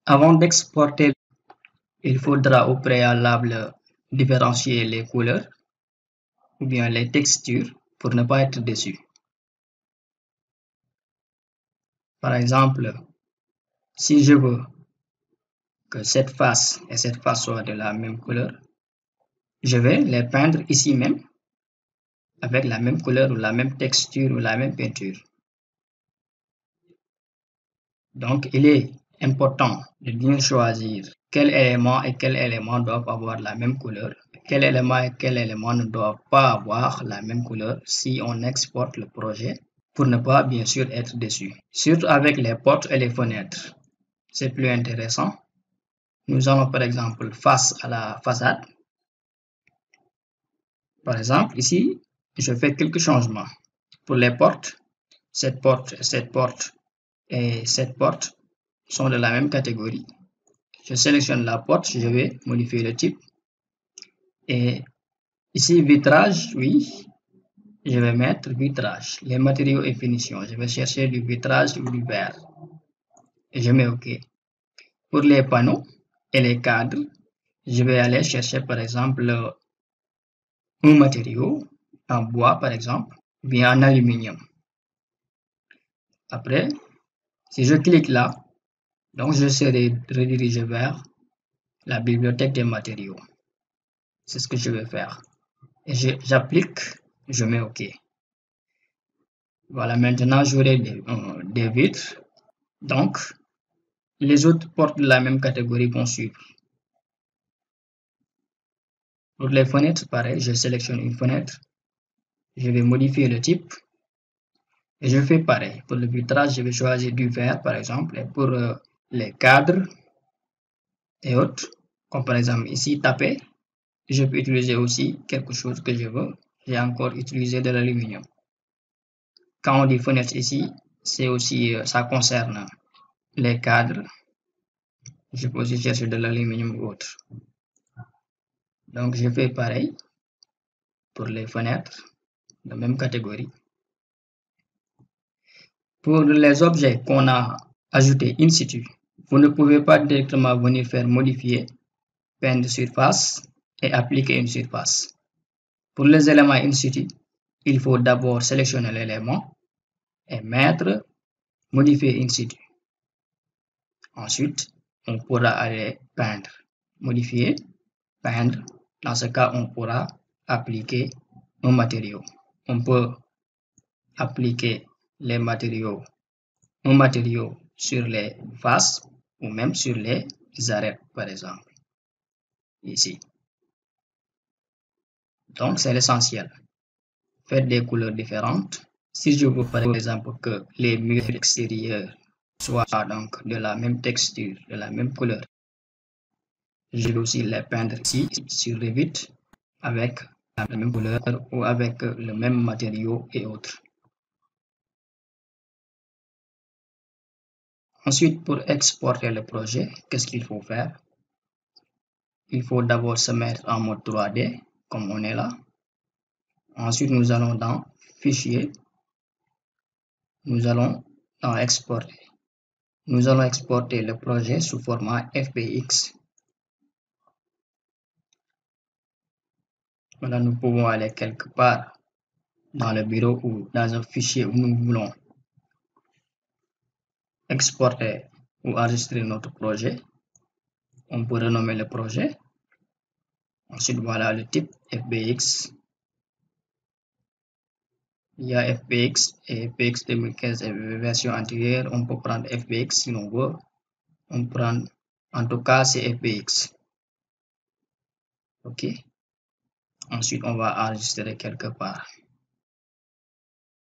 Avant d'exporter, il faudra au préalable différencier les couleurs ou bien les textures pour ne pas être déçu. Par exemple, si je veux que cette face et cette face soient de la même couleur, je vais les peindre ici même avec la même couleur ou la même texture ou la même peinture. Donc, il est important de bien choisir quel élément et quel élément doivent avoir la même couleur, quel élément et quel élément ne doivent pas avoir la même couleur si on exporte le projet pour ne pas bien sûr être déçu. Surtout avec les portes et les fenêtres, c'est plus intéressant. Nous allons par exemple face à la façade. Par exemple, ici, je fais quelques changements. Pour les portes, cette porte et cette porte sont de la même catégorie. Je sélectionne la porte, je vais modifier le type. Et ici, vitrage, oui, je vais mettre vitrage. Les matériaux et finitions, je vais chercher du vitrage ou du verre. Et je mets OK. Pour les panneaux et les cadres, je vais aller chercher par exemple un matériau en bois par exemple, ou bien en aluminium. Après, si je clique là, donc je serai redirigé vers la bibliothèque des matériaux. C'est ce que je vais faire. Et j'applique, je mets OK. Voilà, maintenant j'aurai des vitres. Donc, les autres portes de la même catégorie vont suivre. Pour les fenêtres, pareil, je sélectionne une fenêtre. Je vais modifier le type. Et je fais pareil. Pour le vitrage, je vais choisir du verre, par exemple. Et pour les cadres et autres, comme par exemple ici, taper, je peux utiliser aussi quelque chose que je veux. J'ai encore utilisé de l'aluminium. Quand on dit fenêtre ici, c'est aussi, ça concerne les cadres. Je peux aussi chercher de l'aluminium ou autre. Donc, je fais pareil pour les fenêtres de même catégorie. Pour les objets qu'on a ajoutés in situ, vous ne pouvez pas directement venir faire modifier, peindre surface et appliquer une surface. Pour les éléments in situ, il faut d'abord sélectionner l'élément et mettre modifier in situ. Ensuite, on pourra aller peindre, modifier, peindre. Dans ce cas, on pourra appliquer un matériau. On peut appliquer les matériaux, un matériau sur les faces ou même sur les arêtes, par exemple. Ici. Donc, c'est l'essentiel. Faites des couleurs différentes. Si je veux par exemple que les murs extérieurs soient donc de la même texture, de la même couleur, je vais aussi les peindre ici sur Revit avec la même couleur ou avec le même matériau et autres. Ensuite, pour exporter le projet, qu'est-ce qu'il faut faire? Il faut d'abord se mettre en mode 3D, comme on est là. Ensuite, nous allons dans Fichier. Nous allons dans Exporter. Nous allons exporter le projet sous format FBX. Voilà, nous pouvons aller quelque part dans le bureau ou dans un fichier où nous voulons exporter ou enregistrer notre projet. On peut renommer le projet. Ensuite, voilà le type FBX. Il y a FBX et FBX 2015 et version antérieure. On peut prendre FBX si l'on veut. On prend, en tout cas, c'est FBX. OK. Ensuite, on va enregistrer quelque part.